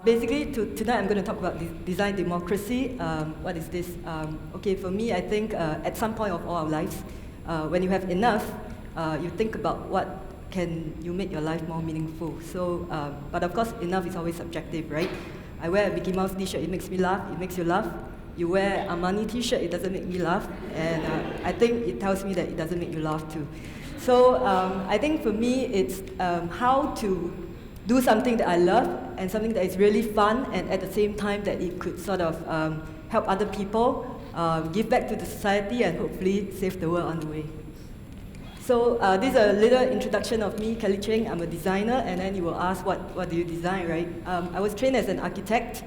Basically, tonight I'm going to talk about design democracy. What is this? Okay, for me, I think at some point of all our lives, when you have enough, you think about what can you make your life more meaningful. So, but of course, enough is always subjective, right? I wear a Mickey Mouse t-shirt, it makes me laugh, it makes you laugh. You wear a Armani t-shirt, it doesn't make me laugh, and I think it tells me that it doesn't make you laugh too. So I think for me, it's how to do something that I love and something that is really fun, and at the same time that it could sort of help other people, give back to the society, and hopefully save the world on the way. So this is a little introduction of me, Kelley Cheng. I'm a designer, and then you will ask, what do you design, right? I was trained as an architect,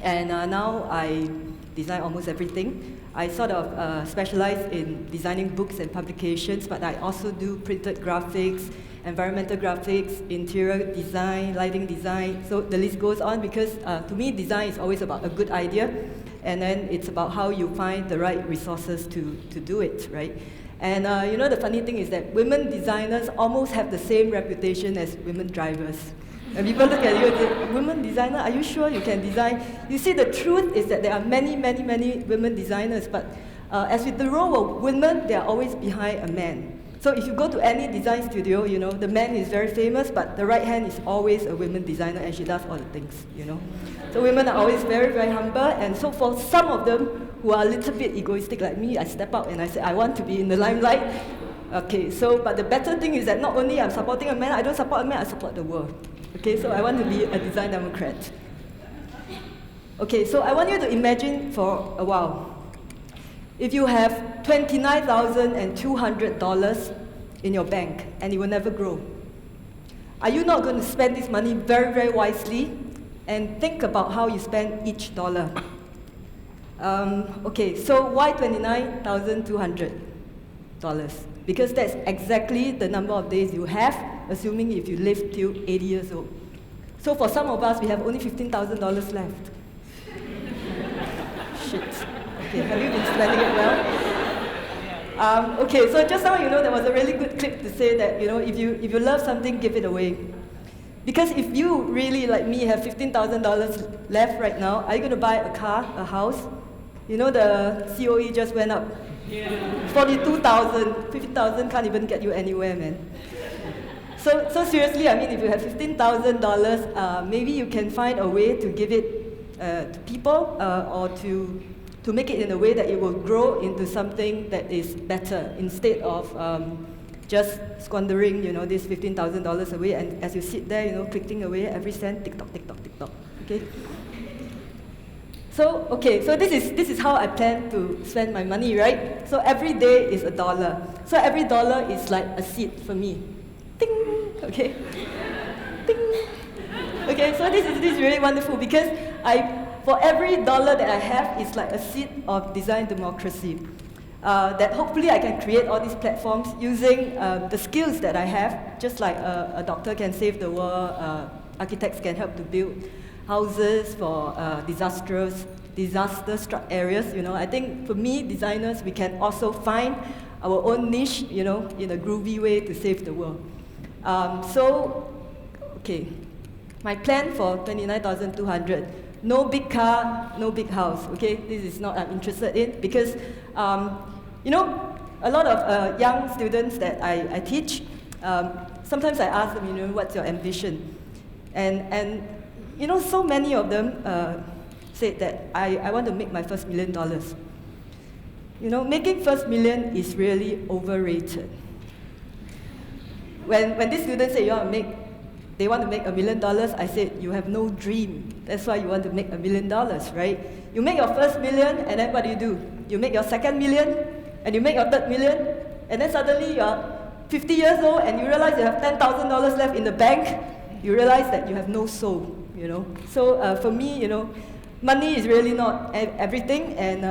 and now I design almost everything. I sort of specialize in designing books and publications, but I also do printed graphics, environmental graphics, interior design, lighting design, so the list goes on, because to me, design is always about a good idea, and then it's about how you find the right resources to do it, right? And you know, the funny thing is that women designers almost have the same reputation as women drivers. And people look at you and say, women designer, are you sure you can design? You see, the truth is that there are many, many, many women designers, but as with the role of women, they are always behind a man. So if you go to any design studio, you know, the man is very famous, but the right hand is always a women designer, and she does all the things, you know. So women are always very, very humble, and so for some of them who are a little bit egoistic like me, I step out and I say, I want to be in the limelight. Okay, so, but the better thing is that not only I'm supporting a man, I don't support a man, I support the world. Okay, so I want to be a design democrat. Okay, so I want you to imagine for a while, if you have $29,200 in your bank and it will never grow, are you not going to spend this money very, very wisely and think about how you spend each dollar? Okay, so why $29,200? Because that's exactly the number of days you have, assuming if you live till 80 years old. So for some of us, we have only $15,000 left. Shit. Okay, have you been spending it well? Okay, so just now, you know, there was a really good clip to say that, you know, if you love something, give it away. Because if you really, like me, have $15,000 left right now, are you going to buy a car, a house? You know, the COE just went up. Yeah. 42,000, 50,000 can't even get you anywhere, man. So seriously, I mean, if you have $15,000, maybe you can find a way to give it to people, or to make it in a way that it will grow into something that is better, instead of just squandering, you know, this $15,000 away, and as you sit there, you know, clicking away every cent, tick-tock, tick-tock, tick-tock, okay? So, okay, so this is how I plan to spend my money, right? So every day is $1. So every dollar is like a seed for me. Ding, okay? Ding. Okay, so this is really wonderful, because for every dollar that I have, it's like a seed of design democracy. That hopefully I can create all these platforms using the skills that I have, just like a doctor can save the world, architects can help to build houses for disaster-struck areas. You know, I think for me, designers, we can also find our own niche, you know, in a groovy way to save the world. So, okay, my plan for $29,200. No big car, no big house, okay? This is not I'm interested in, because, you know, a lot of young students that I teach, sometimes I ask them, you know, what's your ambition? And you know, so many of them said that I want to make my first $1 million. You know, making first million is really overrated. When these students say they want to make $1 million, I said, you have no dream. That's why you want to make $1 million, right? You make your first million, and then what do? You make your second million, and you make your third million, and then suddenly you're 50 years old, and you realize you have $10,000 left in the bank. You realize that you have no soul, you know? So for me, you know, money is really not everything, and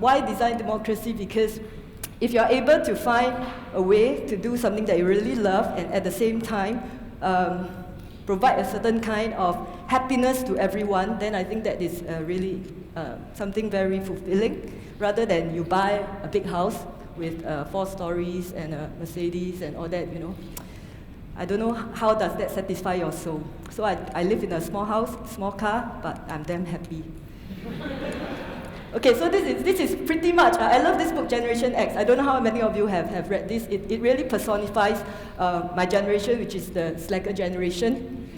why design democracy? Because if you're able to find a way to do something that you really love, and at the same time, provide a certain kind of happiness to everyone, then I think that is really something very fulfilling, rather than you buy a big house with 4 stories and a Mercedes and all that, you know. I don't know how does that satisfy your soul. So I live in a small house, small car, but I'm damn happy. Okay, so this is pretty much, I love this book, Generation X. I don't know how many of you have read this. It really personifies my generation, which is the slacker generation.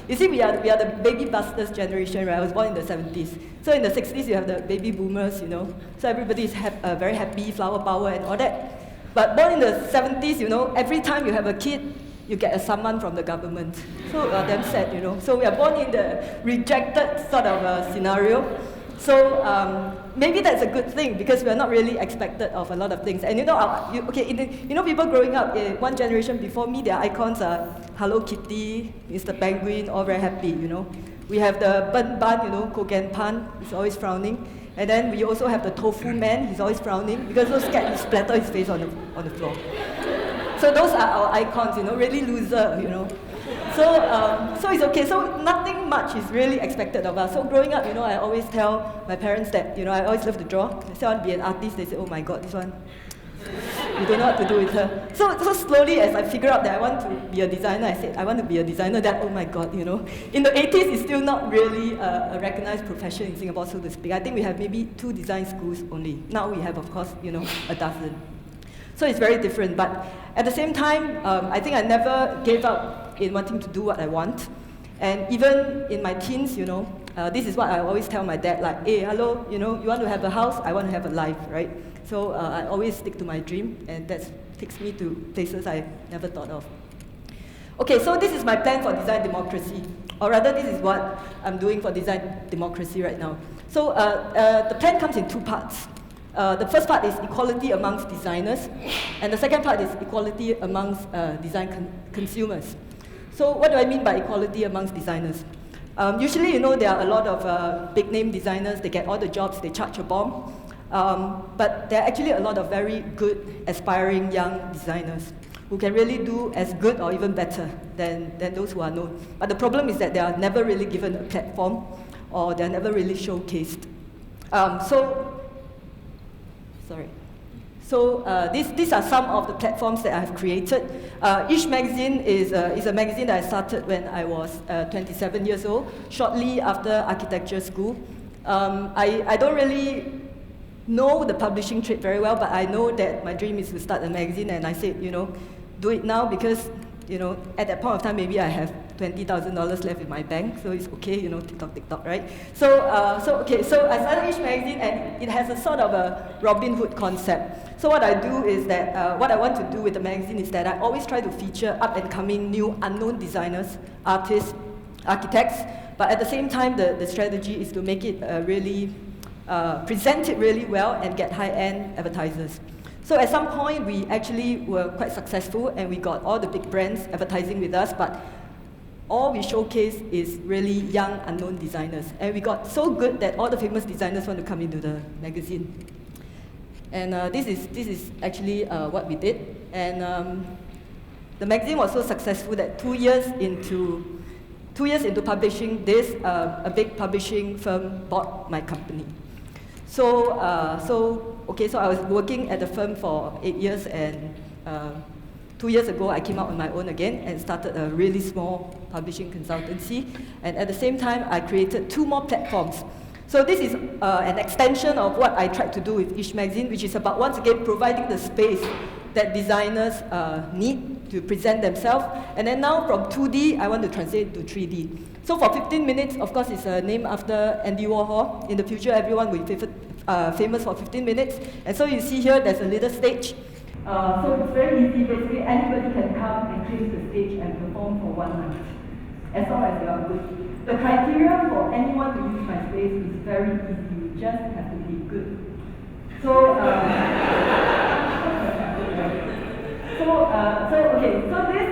You see, we are the baby busters generation, right? I was born in the 70s. So in the 60s, you have the baby boomers, you know. So everybody is very happy, flower power and all that. But born in the 70s, you know, every time you have a kid, you get a summon from the government. So damn sad, you know. So we are born in the rejected sort of scenario. So maybe that's a good thing because we are not really expected of a lot of things. And you know, people growing up, one generation before me, their icons are Hello Kitty, Mr. Penguin, all very happy, you know. We have the Ben Ban, you know, Kogan Pan, he's always frowning. And then we also have the Tofu Man, he's always frowning because he's scared to splatter his face on the floor. So those are our icons, you know, really loser, you know. So it's okay. So nothing much is really expected of us. So growing up, you know, I always tell my parents that, you know, I always love to draw. I say I want to be an artist. They say, oh my God, this one, you don't know what to do with her. So slowly, as I figure out that I want to be a designer, I said, I want to be a designer. That, oh my God, you know. In the 80s, it's still not really a recognized profession in Singapore, so to speak. I think we have maybe 2 design schools only. Now we have, of course, you know, a dozen. So it's very different. But at the same time, I think I never gave up in wanting to do what I want. And even in my teens, you know, this is what I always tell my dad, like, hey, hello, you know, you want to have a house, I want to have a life, right? So I always stick to my dream, and that takes me to places I never thought of. Okay, so this is my plan for design democracy, or rather this is what I'm doing for design democracy right now. So the plan comes in 2 parts. The first part is equality amongst designers, and the second part is equality amongst design consumers. So what do I mean by equality amongst designers? Usually, you know, there are a lot of big-name designers, they get all the jobs, they charge a bomb. But there are actually a lot of very good, aspiring young designers who can really do as good or even better than those who are known. But the problem is that they are never really given a platform, or they're never really showcased. So these are some of the platforms that I've created. Each magazine is a magazine that I started when I was 27 years old, shortly after architecture school. I don't really know the publishing trade very well, but I know that my dream is to start a magazine, and I said, you know, do it now because, you know, at that point of time, maybe I have $20,000 left in my bank, so it's okay, you know, TikTok, right? So I started each magazine, and it has a sort of a Robin Hood concept. So what I do is that, what I want to do with the magazine is that I always try to feature up-and-coming, new, unknown designers, artists, architects, but at the same time, the strategy is to make it really, present it really well and get high-end advertisers. So at some point, we actually were quite successful, and we got all the big brands advertising with us, but all we showcase is really young, unknown designers. And we got so good that all the famous designers want to come into the magazine. And this is actually what we did. And the magazine was so successful that 2 years into publishing this, a big publishing firm bought my company. So I was working at the firm for 8 years, and 2 years ago I came out on my own again and started a really small publishing consultancy. And at the same time, I created 2 more platforms. So this is an extension of what I tried to do with each magazine, which is about, once again, providing the space that designers need to present themselves. And then now from 2D, I want to translate to 3D. So for 15 minutes, of course, it's named after Andy Warhol. In the future, everyone will be famous for 15 minutes. And so you see here, there's a little stage. So it's very easy. Basically, anybody can come and claim the stage and perform for 1 month, as long as they are good. The criteria for anyone to use my space is very easy. You just have to be good. So this,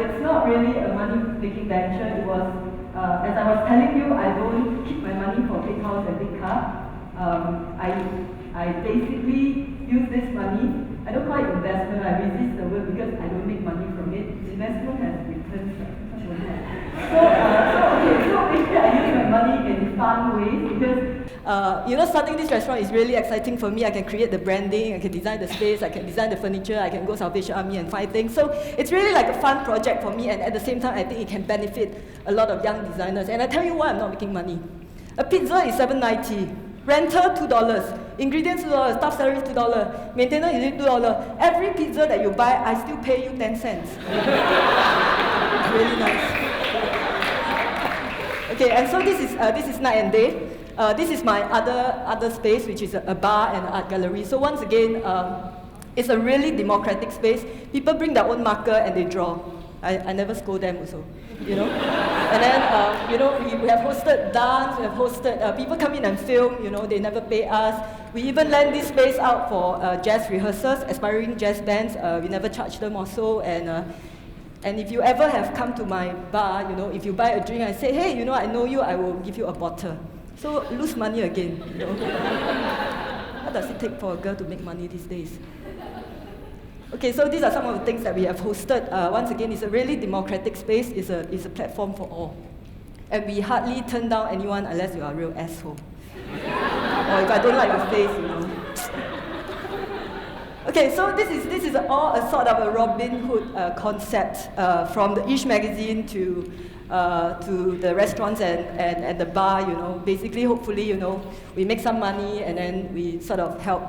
it's not really a money-making venture. It was, as I was telling you, I don't keep my money for big house and big car. I basically use this money. I don't call it investment. I resist the word because I don't make money from it. Investment has returns. So basically I use my money in fun ways because starting this restaurant is really exciting for me. I can create the branding, I can design the space, I can design the furniture, I can go Salvation Army and fight things. So it's really like a fun project for me, and at the same time, I think it can benefit a lot of young designers. And I tell you why I'm not making money. A pizza is $7.90, rental $2, ingredients $2, staff salary $2, maintenance is $2. Every pizza that you buy, I still pay you 10 cents. Really nice. Okay, and so this is night and day. This is my other space, which is a bar and an art gallery. So once again, it's a really democratic space. People bring their own marker and they draw. I never scold them also, And then, we have hosted dance, we have hosted, people come in and film, they never pay us. We even lend this space out for jazz rehearsals, aspiring jazz bands. We never charge them also. And if you ever have come to my bar, if you buy a drink, I say, hey, I know you, I will give you a bottle. So lose money again, What does it take for a girl to make money these days? Okay, so these are some of the things that we have hosted. Once again, it's a really democratic space. It's a platform for all. And we hardly turn down anyone unless you are a real asshole. Or if I don't like your face, Okay, so this is all a sort of a Robin Hood concept, from the Ish magazine to the restaurants and the bar, Basically, hopefully, we make some money and then we sort of help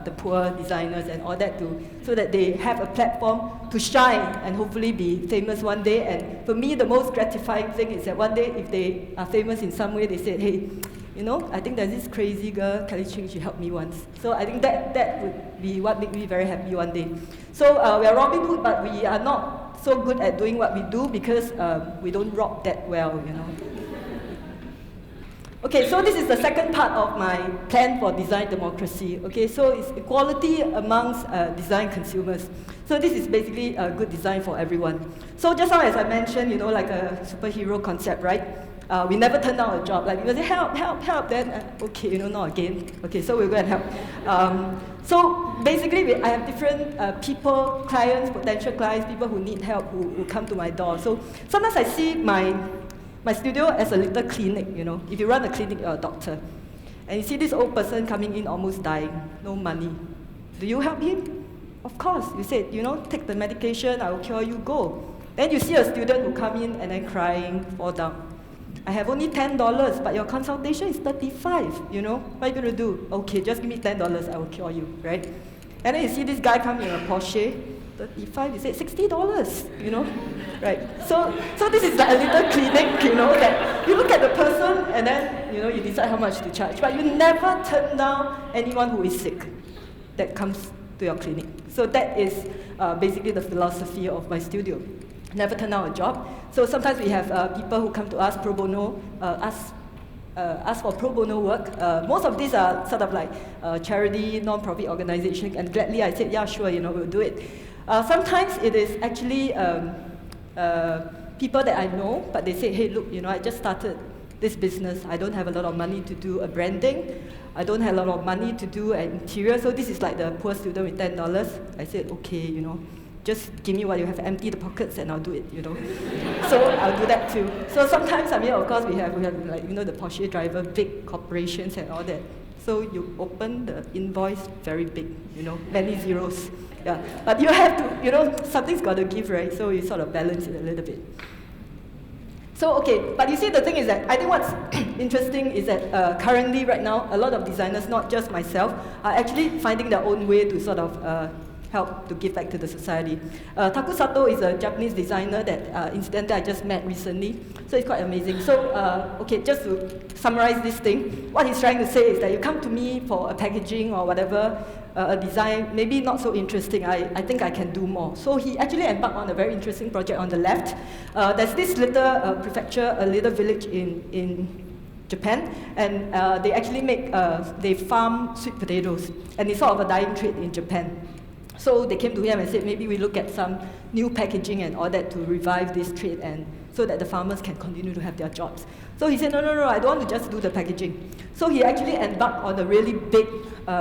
the poor designers and all that so that they have a platform to shine and hopefully be famous one day. And for me, the most gratifying thing is that one day, if they are famous in some way, they say, hey, I think there's this crazy girl, Kelley Cheng, she helped me once. So I think that would be what made me very happy one day. So we are Robin Hood, but we are not so good at doing what we do because we don't rock that well, Okay, so this is the second part of my plan for design democracy. Okay, so it's equality amongst design consumers. So this is basically a good design for everyone. So just now, as I mentioned, like a superhero concept, right? We never turn down a job. Like people say, help, help, help. Then, okay, not again. Okay, so we'll go and help. So basically, I have different people, clients, potential clients, people who need help, who come to my door. So sometimes I see my studio as a little clinic, If you run a clinic, you're a doctor. And you see this old person coming in almost dying, no money. Do you help him? Of course. You said, take the medication, I will cure you, go. Then you see a student who come in and then crying, fall down. I have only $10, but your consultation is $35, What are you going to do? Okay, just give me $10, I will cure you, right? And then you see this guy come in a Porsche, 35, you say $60, Right? So this is like a little clinic, that you look at the person and then, you decide how much to charge. But you never turn down anyone who is sick that comes to your clinic. So that is basically the philosophy of my studio. Never turn down a job. So sometimes we have people who come to us pro bono, ask for pro bono work. Most of these are sort of like charity, non-profit organization, and gladly I said, yeah, sure, we'll do it. Sometimes it is actually people that I know, but they say, hey, look, I just started this business. I don't have a lot of money to do a branding. I don't have a lot of money to do an interior. So this is like the poor student with $10. I said, okay, just give me what you have, empty the pockets, and I'll do it, So I'll do that too. So sometimes, of course, we have like, the Porsche driver, big corporations and all that. So you open the invoice very big, many zeros. Yeah, but you have to, something's got to give, right? So you sort of balance it a little bit. So, okay, but you see, the thing is that I think what's interesting is that currently, right now, a lot of designers, not just myself, are actually finding their own way to sort of help to give back to the society. Taku Sato is a Japanese designer that incidentally I just met recently, so it's quite amazing. So, okay, just to summarize this thing, what he's trying to say is that you come to me for a packaging or whatever, a design, maybe not so interesting, I think I can do more. So he actually embarked on a very interesting project on the left. There's this little prefecture, a little village in Japan, and they actually they farm sweet potatoes, and it's sort of a dying trade in Japan. So they came to him and said, maybe we look at some new packaging and all that to revive this trade, and so that the farmers can continue to have their jobs. So he said, no, I don't want to just do the packaging. So he actually embarked on a really big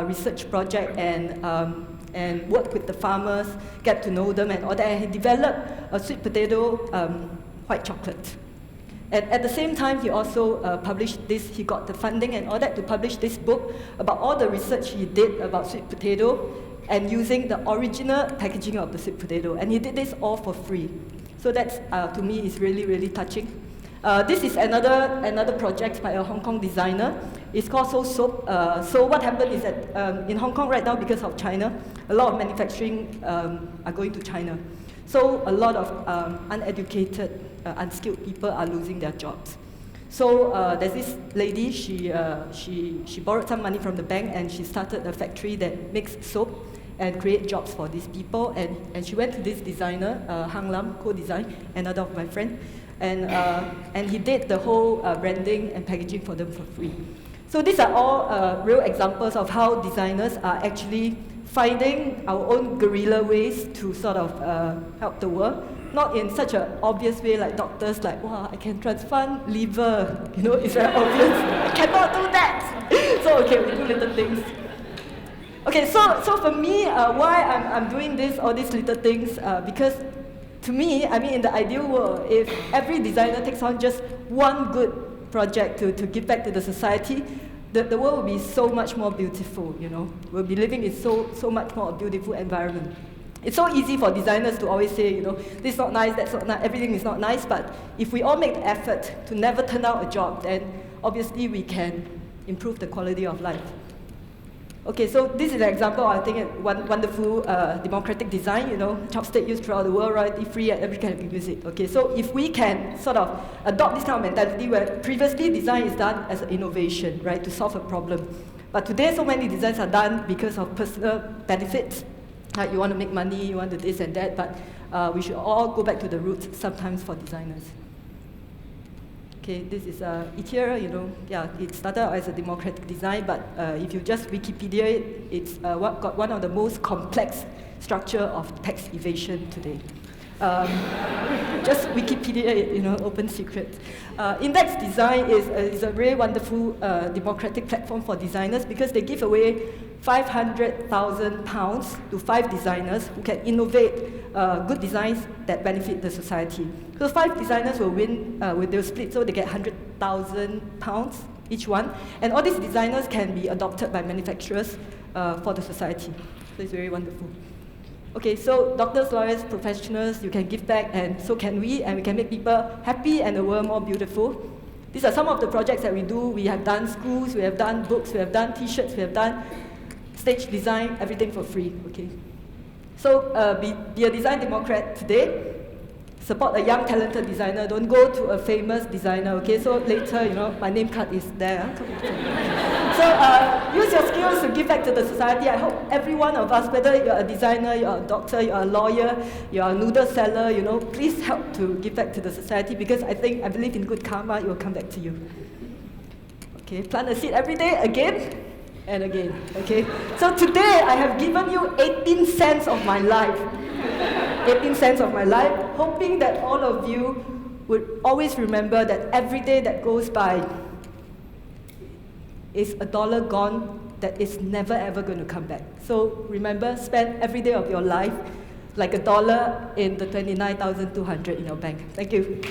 research project and worked with the farmers, get to know them and all that, and he developed a sweet potato white chocolate. And at the same time, he also published this, he got the funding and all that to publish this book about all the research he did about sweet potato and using the original packaging of the sweet potato. And he did this all for free. So that's, to me, is really, really touching. This is another project by a Hong Kong designer. It's called Soap. So what happened is that in Hong Kong right now, because of China, a lot of manufacturing are going to China. So a lot of uneducated, unskilled people are losing their jobs. So there's this lady, she borrowed some money from the bank and she started a factory that makes soap and create jobs for these people. And she went to this designer, Hang Lam, co-design, another of my friends, and he did the whole branding and packaging for them for free. So these are all real examples of how designers are actually finding our own guerrilla ways to sort of help the world. Not in such an obvious way like doctors, like, wow, I can transplant liver, you know, it's very obvious. I cannot do that. So, okay, we do little things. Okay, so for me, why I'm doing this, all these little things, because to me, I mean, in the ideal world, if every designer takes on just one good project to give back to the society, the world will be so much more beautiful, you know. We'll be living in so much more beautiful environment. It's so easy for designers to always say, you know, this is not nice, that's not nice, everything is not nice, but if we all make the effort to never turn out a job, then obviously we can improve the quality of life. Okay, so this is an example, I think, one wonderful democratic design, you know, chopstick used throughout the world, royalty free, and everyone can use it. Okay, so if we can sort of adopt this kind of mentality where previously design is done as an innovation, right, to solve a problem. But today so many designs are done because of personal benefits. Like you want to make money, you want to this and that, but we should all go back to the roots sometimes for designers. Okay, this is Ethier, you know, yeah, it started out as a democratic design, but if you just Wikipedia it, it's got one of the most complex structure of tax evasion today. Just Wikipedia it, you know, open secret. Index Design is a really wonderful democratic platform for designers because they give away £500,000 to 5 designers who can innovate good designs that benefit the society. So 5 designers will win, they'll split, so they get £100,000 each one. And all these designers can be adopted by manufacturers for the society. So it's very wonderful. Okay, so doctors, lawyers, professionals, you can give back, and so can we, and we can make people happy and the world more beautiful. These are some of the projects that we do. We have done schools, we have done books, we have done t-shirts, we have done stage design, everything for free, okay? So be a design democrat today. Support a young, talented designer. Don't go to a famous designer, okay? So later, you know, my name card is there. So use your skills to give back to the society. I hope every one of us, whether you're a designer, you're a doctor, you're a lawyer, you're a noodle seller, you know, please help to give back to the society because I believe in good karma, it will come back to you. Okay, plant a seed every day, again and again, okay? So today, I have given you 18 cents of my life. 18 cents of my life, hoping that all of you would always remember that every day that goes by is $1 gone that is never ever going to come back. So remember, spend every day of your life like $1 in the 29,200 in your bank. Thank you.